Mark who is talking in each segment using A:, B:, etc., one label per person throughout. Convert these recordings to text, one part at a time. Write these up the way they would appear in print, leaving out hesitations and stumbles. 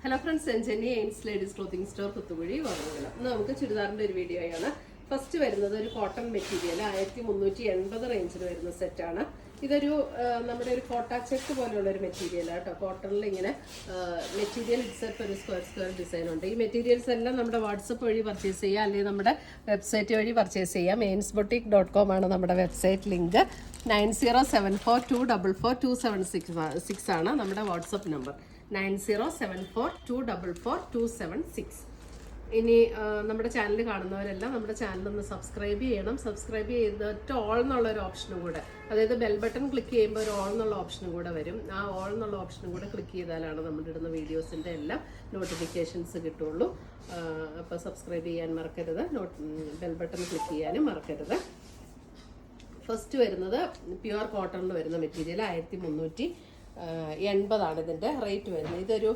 A: Hello friends, എൻജനി Aims ladies clothing store Kuthukuzhi വാങ്ങുകയാണ്. ഇന്ന് നമുക്ക് ചുരിദാറിൻ്റെ ഒരു വീഡിയോ ആണ്. ഫസ്റ്റ് വരുന്നത് ഒരു കോട്ടൺ മെറ്റീരിയൽ 1380 റേഞ്ചിൽ വരുന്ന സെറ്റാണ്. ഇതൊരു നമ്മുടെ ഒരു കോട്ട ചെക്ക് പോലെയുള്ള ഒരു മെറ്റീരിയലാണ് കേട്ടോ. കോട്ടണിൽ ഇങ്ങനെ മെറ്റീരിയൽ ഇറ്റ്സെൽഫ് ഒരു സ്ക്വയർ ഡിസൈൻ ഉണ്ട്. ഈ മെറ്റീരിയൽസ് എല്ലാം നമ്മുടെ വാട്സപ്പ് വഴി പർച്ചേസ് ചെയ്യുക, അല്ലെങ്കിൽ നമ്മുടെ വെബ്സൈറ്റ് വഴി പർച്ചേസ് ചെയ്യാം. ainsboutique.com ആണ് നമ്മുടെ വെബ്സൈറ്റ് ലിങ്ക്. 9074244276 ആണ് നമ്മുടെ വാട്സപ്പ് നമ്പർ. 9074244276. ഇനി നമ്മുടെ ചാനൽ കാണുന്നവരെല്ലാം നമ്മുടെ ചാനലൊന്ന് സബ്സ്ക്രൈബ് ചെയ്യണം. സബ്സ്ക്രൈബ് ചെയ്തിട്ട് ഓൾ എന്നുള്ള ഒരു ഓപ്ഷനും കൂടെ, അതായത് ബെൽ ബട്ടൺ ക്ലിക്ക് ചെയ്യുമ്പോൾ ഒരു ഓൾ എന്നുള്ള ഓപ്ഷനും കൂടെ വരും. ആ ഓൾ എന്നുള്ള ഓപ്ഷനും കൂടെ ക്ലിക്ക് ചെയ്താലാണ് നമ്മുടെ ഇടുന്ന വീഡിയോസിൻ്റെ എല്ലാം നോട്ടിഫിക്കേഷൻസ് കിട്ടുള്ളൂ. അപ്പോൾ സബ്സ്ക്രൈബ് ചെയ്യാൻ മറക്കരുത്, ബെൽ ബട്ടൺ ക്ലിക്ക് ചെയ്യാനും മറക്കരുത്. ഫസ്റ്റ് വരുന്നത് പ്യുവർ കോട്ടണിൽ വരുന്ന മെറ്റീരിയൽ 1380 ഇതിൻ്റെ റേറ്റ് വരുന്നത്. ഇതൊരു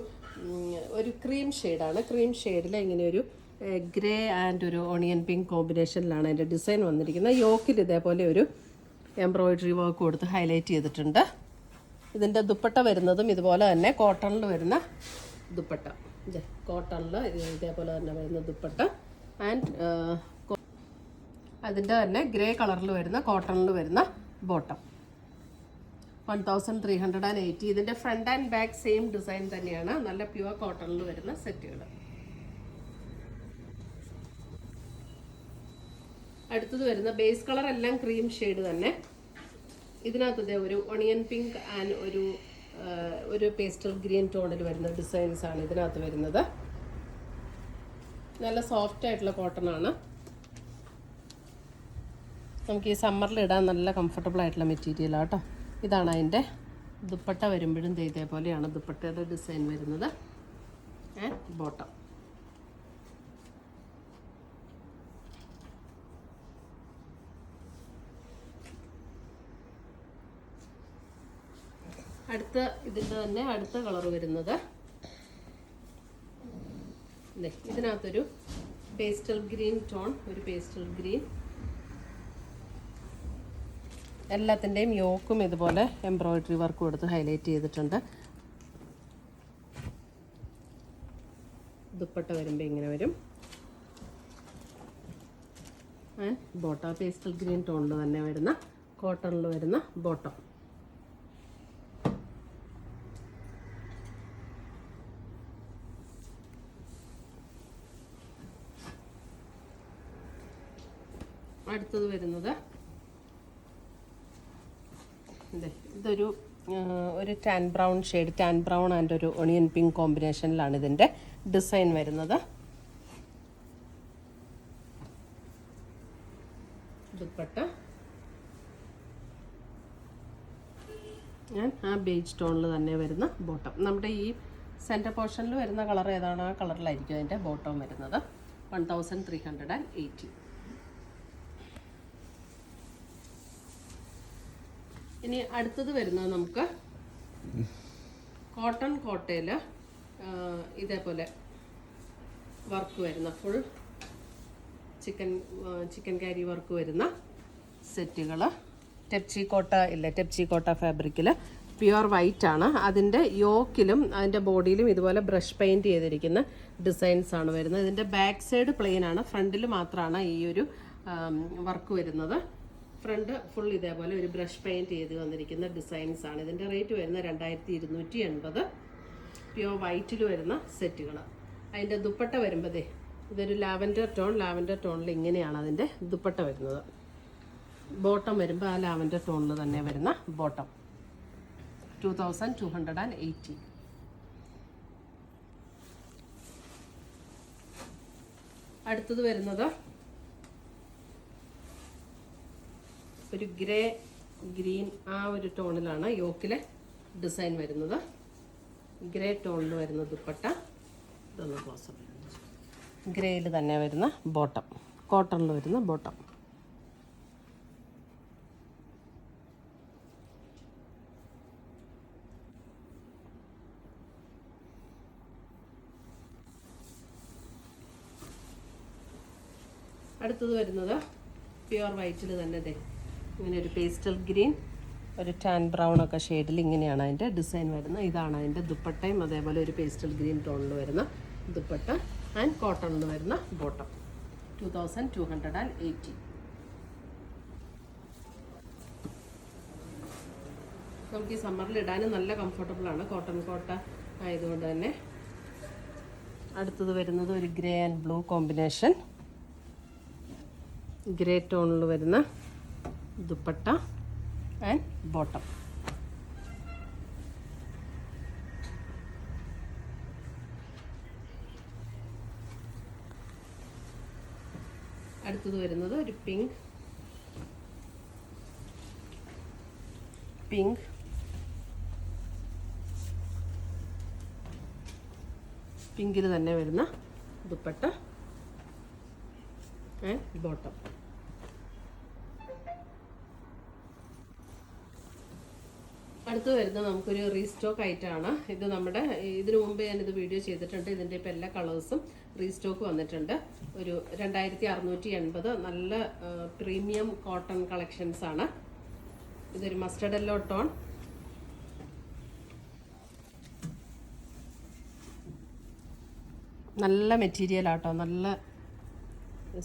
A: ക്രീം ഷെയ്ഡാണ്. ക്രീം ഷെയ്ഡിൽ ഇങ്ങനെ ഒരു ഗ്രേ ആൻഡ് ഒരു ഓണിയൻ പിങ്ക് കോമ്പിനേഷനിലാണ് അതിൻ്റെ ഡിസൈൻ വന്നിരിക്കുന്നത്. യോക്കിൽ ഇതേപോലെ ഒരു എംബ്രോയിഡറി വർക്ക് കൊടുത്ത് ഹൈലൈറ്റ് ചെയ്തിട്ടുണ്ട്. ഇതിൻ്റെ ദുപ്പട്ട വരുന്നതും ഇതുപോലെ തന്നെ കോട്ടണിൽ വരുന്ന ദുപ്പട്ട. കോട്ടണിൽ ഇതേപോലെ തന്നെ വരുന്ന ദുപ്പട്ട ആൻഡ് അതിൻ്റെ തന്നെ ഗ്രേ കളറിൽ വരുന്ന കോട്ടണിൽ വരുന്ന ബോട്ടം. 1380. ഇതിൻ്റെ front and back same design തന്നെയാണ്. നല്ല പ്യുവർ കോട്ടണിൽ വരുന്ന സെറ്റുകൾ. അടുത്തത് വരുന്ന ബേസ് കളർ എല്ലാം ക്രീം ഷെയ്ഡ് തന്നെ. ഇതിനകത്ത് ഒരു ഒണിയൻ പിങ്ക് ആൻഡ് ഒരു പേസ്റ്റൽ ഗ്രീൻ ടോണിൽ വരുന്ന ഡിസൈൻസ് ആണ് ഇതിനകത്ത് വരുന്നത്. നല്ല സോഫ്റ്റ് ആയിട്ടുള്ള കോട്ടൺ ആണ്. നമുക്ക് ഈ സമ്മറിൽ ഇടാൻ നല്ല കംഫർട്ടബിൾ ആയിട്ടുള്ള മെറ്റീരിയലാണ് കേട്ടോ. ഇതാണ് അതിൻ്റെ ദുപ്പട്ട വരുമ്പോഴും ഇതേപോലെയാണ് ദുപ്പട്ടയുടെ ഡിസൈൻ വരുന്നത്. ബോട്ടം. ഇതിൻ്റെ തന്നെ അടുത്ത കളർ വരുന്നത് ഇതിനകത്തൊരു പേസ്റ്റൽ ഗ്രീൻ ടോൺ, ഒരു പേസ്റ്റൽ ഗ്രീൻ. എല്ലാത്തിൻ്റെയും യോക്കും ഇതുപോലെ എംബ്രോയിഡറി വർക്ക് കൊടുത്ത് ഹൈലൈറ്റ് ചെയ്തിട്ടുണ്ട്. ദുപ്പട്ട വരുമ്പോൾ ഇങ്ങനെ വരും. ബോട്ടം പേസ്റ്റൽ ഗ്രീൻ ടോണിൽ തന്നെ വരുന്ന കോട്ടണിൽ വരുന്ന ബോട്ടം. അടുത്തത് വരുന്നത് ഇതൊരു tan brown shade, tan brown and ഒരു ഒണിയൻ പിങ്ക് കോമ്പിനേഷനിലാണ് ഇതിൻ്റെ ഡിസൈൻ വരുന്നത്. ദുപ്പട്ട ആ ബേജ് ടോണിൽ തന്നെ വരുന്ന ബോട്ടം. നമ്മുടെ ഈ സെൻറ്റർ പോർഷനിൽ വരുന്ന കളർ ഏതാണോ ആ കളറിലായിരിക്കും അതിൻ്റെ ബോട്ടം വരുന്നത്. 1380. ഇനി അടുത്തത് വരുന്നത് നമുക്ക് കോട്ടൺ കോട്ടയിൽ ഇതേപോലെ വർക്ക് വരുന്ന ഫുൾ ചിക്കൻ കാരി വർക്ക് വരുന്ന സെറ്റുകൾ. ടെപ്ചി കോട്ട ഫാബ്രിക്കിൽ പ്യുവർ വൈറ്റ് ആണ്. അതിൻ്റെ യോക്കിലും അതിൻ്റെ ബോഡിയിലും ഇതുപോലെ ബ്രഷ് പെയിൻറ് ചെയ്തിരിക്കുന്ന ഡിസൈൻസ് ആണ് വരുന്നത്. ഇതിൻ്റെ ബാക്ക് സൈഡ് പ്ലെയിൻ ആണ്, ഫ്രണ്ടിൽ മാത്രമാണ് ഈ ഒരു വർക്ക് വരുന്നത്. ഫ്രണ്ട് ഫുൾ ഇതേപോലെ ഒരു ബ്രഷ് പെയിൻറ് ചെയ്ത് വന്നിരിക്കുന്ന ഡിസൈൻസ് ആണ്. ഇതിൻ്റെ റേറ്റ് വരുന്നത് 2280. പ്യുവർ വൈറ്റിൽ വരുന്ന സെറ്റുകൾ. അതിൻ്റെ ദുപ്പട്ട വരുമ്പോൾ ഇതൊരു ലാവൻഡർ ടോണിൽ ഇങ്ങനെയാണ് അതിൻ്റെ ദുപ്പട്ട വരുന്നത്. ബോട്ടം വരുമ്പോൾ ആ ലാവൻഡർ ടോണിൽ തന്നെ വരുന്ന ബോട്ടം. 2280. അടുത്തത് വരുന്നത് ഒരു ഗ്രീൻ ആ ഒരു ടോണിലാണ് യോക്കിലെ ഡിസൈൻ വരുന്നത്. ഗ്രേ ടോണിൽ വരുന്ന ദുപ്പട്ട. ഇതൊന്ന് ക്ലോസ് ഗ്രേയിൽ തന്നെ വരുന്ന ബോട്ടം, കോട്ടണിൽ വരുന്ന ബോട്ടം. അടുത്തത് വരുന്നത് പ്യുവർ വൈറ്റിൽ തന്നെ ഇങ്ങനെ ഒരു പേസ്റ്റൽ ഗ്രീൻ ഒരു ടാൻ ബ്രൗൺ ഒക്കെ ഷെയ്ഡിൽ ഇങ്ങനെയാണ് അതിൻ്റെ ഡിസൈൻ വരുന്നത്. ഇതാണ് അതിൻ്റെ ദുപ്പട്ടയും അതേപോലെ ഒരു പേസ്റ്റൽ ഗ്രീൻ ടോണിൽ വരുന്ന ദുപ്പട്ട ആൻഡ് കോട്ടണിൽ വരുന്ന ബോട്ടം. 2280. നമുക്ക് ഈ സമ്മറിൽ ഇടാനും നല്ല കംഫർട്ടബിളാണ്, കോട്ടൺ കോട്ട ആയതുകൊണ്ട് തന്നെ. അടുത്തത് വരുന്നത് ഒരു grey and blue combination, grey ടോണിൽ വരുന്ന ദുപ്പട്ട ആൻഡ് ബോട്ടം. അടുത്തത് വരുന്നത് ഒരു പിങ്ക് പിങ്കിൽ തന്നെ വരുന്ന ദുപ്പട്ട ആൻഡ് ബോട്ടം. അടുത്ത് വരുന്നത് നമുക്കൊരു റീസ്റ്റോക്ക് ഐറ്റമാണ്. ഇത് നമ്മുടെ ഇതിനു മുമ്പ് ഞാനിത് വീഡിയോ ചെയ്തിട്ടുണ്ട്. ഇതിൻ്റെ ഇപ്പോൾ എല്ലാ കളേഴ്സും റീസ്റ്റോക്ക് വന്നിട്ടുണ്ട്. ഒരു 2680 നല്ല പ്രീമിയം കോട്ടൺ കളക്ഷൻസ് ആണ്. ഇതൊരു മസ്റ്റർഡ് യെല്ലോ ടോൺ, നല്ല മെറ്റീരിയൽ ആട്ടോ, നല്ല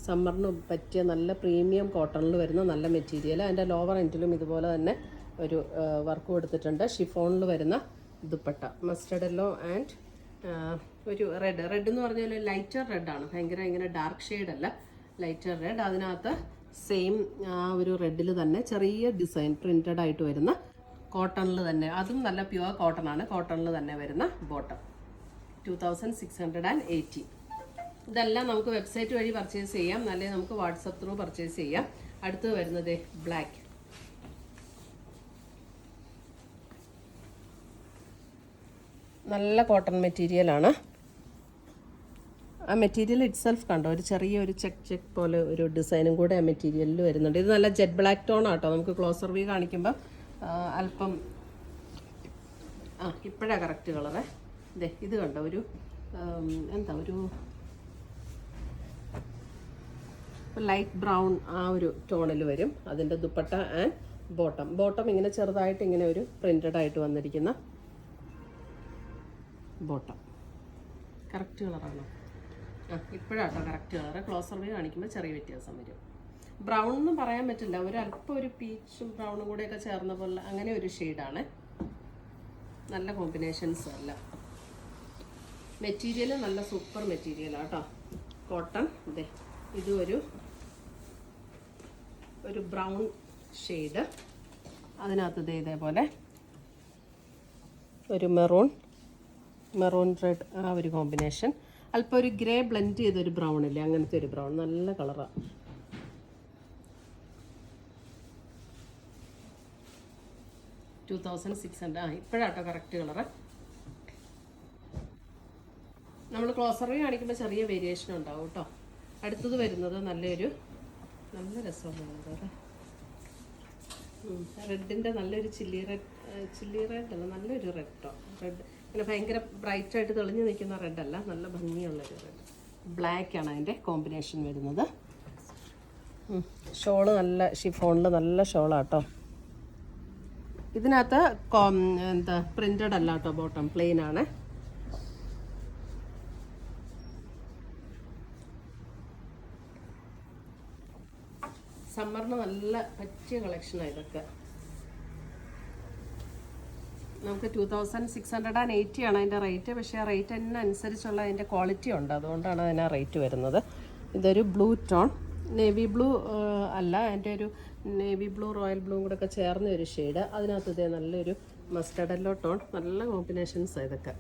A: സമ്മറിന് പറ്റിയ നല്ല പ്രീമിയം കോട്ടണിൽ വരുന്ന നല്ല മെറ്റീരിയൽ. അതിൻ്റെ ലോവർ എൻഡിലും ഇതുപോലെ തന്നെ ഒരു വർക്ക് കൊടുത്തിട്ടുണ്ട്. ഷിഫോണിൽ വരുന്ന ദുപ്പട്ട, മസ്റ്റർഡ് യെല്ലോ ആൻഡ് ഒരു റെഡ് എന്ന് പറഞ്ഞാൽ ലൈറ്റർ റെഡാണ്, ഭയങ്കര ഇങ്ങനെ ഡാർക്ക് ഷെയ്ഡല്ല, ലൈറ്റർ റെഡ്. അതിനകത്ത് സെയിം ആ ഒരു റെഡിൽ തന്നെ ചെറിയ ഡിസൈൻ പ്രിൻറ്റഡ് ആയിട്ട് വരുന്ന കോട്ടണിൽ തന്നെ, അതും നല്ല പ്യുവർ കോട്ടൺ ആണ്, കോട്ടണിൽ തന്നെ വരുന്ന ബോട്ടം. 2680. ഇതെല്ലാം നമുക്ക് വെബ്സൈറ്റ് വഴി പർച്ചേസ് ചെയ്യാം, അല്ലെങ്കിൽ നമുക്ക് വാട്സപ്പ് ത്രൂ പർച്ചേസ് ചെയ്യാം. അടുത്ത് വരുന്നത് ബ്ലാക്ക്, നല്ല കോട്ടൺ മെറ്റീരിയലാണ്. ആ മെറ്റീരിയൽ ഇറ്റ്സെൽഫ് കണ്ടോ, ഒരു ചെറിയൊരു ചെക്ക് പോലെ ഒരു ഡിസൈനും കൂടെ ആ മെറ്റീരിയലിൽ വരുന്നുണ്ട്. ഇത് നല്ല ജെറ്റ് ബ്ലാക്ക് ടോൺ ആട്ടോ. നമുക്ക് ക്ലോസർ വ്യൂ കാണിക്കുമ്പോൾ അല്പം ഇപ്പോഴാണ് കറക്റ്റ് കളറേ. ഇത് കണ്ടോ, ഒരു എന്താ ഒരു ലൈറ്റ് ബ്രൗൺ ആ ഒരു ടോണിൽ വരും അതിൻ്റെ ദുപ്പട്ട ആൻഡ് ബോട്ടം ഇങ്ങനെ ചെറുതായിട്ട് ഇങ്ങനെ ഒരു പ്രിൻറ്റഡ് ആയിട്ട് വന്നിരിക്കുന്ന ബോട്ടം. കറക്റ്റ് കളറാണോ? ഇപ്പോഴാട്ടോ കറക്റ്റ് കളറ്. ക്ലോസർ വ്യൂ കാണിക്കുമ്പോൾ ചെറിയ വ്യത്യാസം വരും. ബ്രൗൺ എന്നും പറയാൻ പറ്റില്ല, ഒരു അല്പം ഒരു പീച്ചും ബ്രൗണും കൂടെയൊക്കെ ചേർന്ന പോലെ അങ്ങനെ ഒരു ഷെയ്ഡാണ്. നല്ല കോമ്പിനേഷൻസ് അല്ല. മെറ്റീരിയൽ നല്ല സൂപ്പർ മെറ്റീരിയലാണ് കേട്ടോ, കോട്ടൺ. ഇതും ഒരു ബ്രൗൺ ഷെയ്ഡ്, അതിനകത്ത് ഇതേപോലെ ഒരു മെറൂൺ റെഡ് ആ ഒരു കോമ്പിനേഷൻ. അല്പം ഒരു ഗ്രേ ബ്ലെൻഡ് ചെയ്തൊരു ബ്രൗൺ ഇല്ലേ, അങ്ങനത്തെ ഒരു ബ്രൗൺ, നല്ല കളറാണ്. $2600. ഇപ്പോഴാട്ടോ കറക്റ്റ് കളറ്. നമ്മൾ ക്ലോസർ വ്യൂ കാണിക്കുമ്പോൾ ചെറിയ വേരിയേഷൻ ഉണ്ടാവും കേട്ടോ. അടുത്തത് വരുന്നത് നല്ല രസമാണ് റെഡിൻ്റെ നല്ലൊരു ചില്ലി റെഡ് അല്ല, നല്ലൊരു റെഡ് കേട്ടോ. റെഡ് ഇങ്ങനെ ഭയങ്കര ബ്രൈറ്റായിട്ട് തെളിഞ്ഞ് നിൽക്കുന്ന റെഡല്ല, നല്ല ഭംഗിയുള്ളൊരു റെഡ്. ബ്ലാക്കാണ് അതിൻ്റെ കോമ്പിനേഷൻ വരുന്നത്. ഷോള് നല്ല ഷിഫോണിൽ നല്ല ഷോളാട്ടോ. ഇതിനകത്ത് എന്താ പ്രിൻറ്റഡ് അല്ല കേട്ടോ, ബോട്ടം പ്ലെയിൻ ആണ്. സമ്മറിന് നല്ല പറ്റിയ കളക്ഷനാണ് ഇതൊക്കെ. നമുക്ക് 2680 ആണ് അതിൻ്റെ റേറ്റ്. പക്ഷേ ആ റേറ്റ് അനുസരിച്ചുള്ള അതിൻ്റെ ക്വാളിറ്റി ഉണ്ട്, അതുകൊണ്ടാണ് അതിന് ആ റേറ്റ് വരുന്നത്. ഇതൊരു ബ്ലൂ ടോൺ, നേവി ബ്ലൂ അല്ല, അതിൻ്റെ ഒരു നേവി ബ്ലൂ റോയൽ ബ്ലൂ കൂടെ ഒക്കെ ചേർന്ന ഒരു ഷെയ്ഡ്. അതിനകത്ത് നല്ലൊരു മസ്റ്റർഡ് യെല്ലോ ടോൺ, നല്ല കോമ്പിനേഷൻസാണ് ഇതൊക്കെ.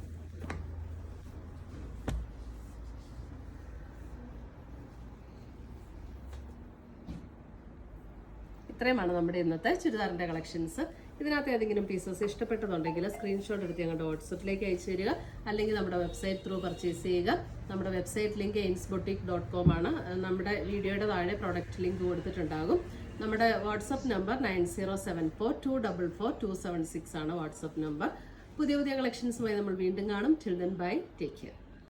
A: ഇത്രയുമാണ് നമ്മുടെ ഇന്നത്തെ ചുരിദാറിൻ്റെ കളക്ഷൻസ്. ഇതിനകത്ത് ഏതെങ്കിലും പീസസ് ഇഷ്ടപ്പെട്ടതുണ്ടെങ്കിൽ സ്ക്രീൻഷോട്ട് എടുത്ത് ഞങ്ങളുടെ വാട്സപ്പിലേക്ക് അയച്ചു തരിക, അല്ലെങ്കിൽ നമ്മുടെ വെബ്സൈറ്റ് ത്രൂ പർച്ചേസ് ചെയ്യുക. നമ്മുടെ വെബ്സൈറ്റ് ലിങ്ക് ainsboutique.com ആണ്. നമ്മുടെ വീഡിയോയുടെ താഴെ പ്രോഡക്റ്റ് ലിങ്ക് കൊടുത്തിട്ടുണ്ടാകും. നമ്മുടെ വാട്സപ്പ് നമ്പർ 9074244276 ആണ് വാട്സപ്പ് നമ്പർ. പുതിയ കളക്ഷൻസുമായി നമ്മൾ വീണ്ടും കാണും. Till then bye, take care.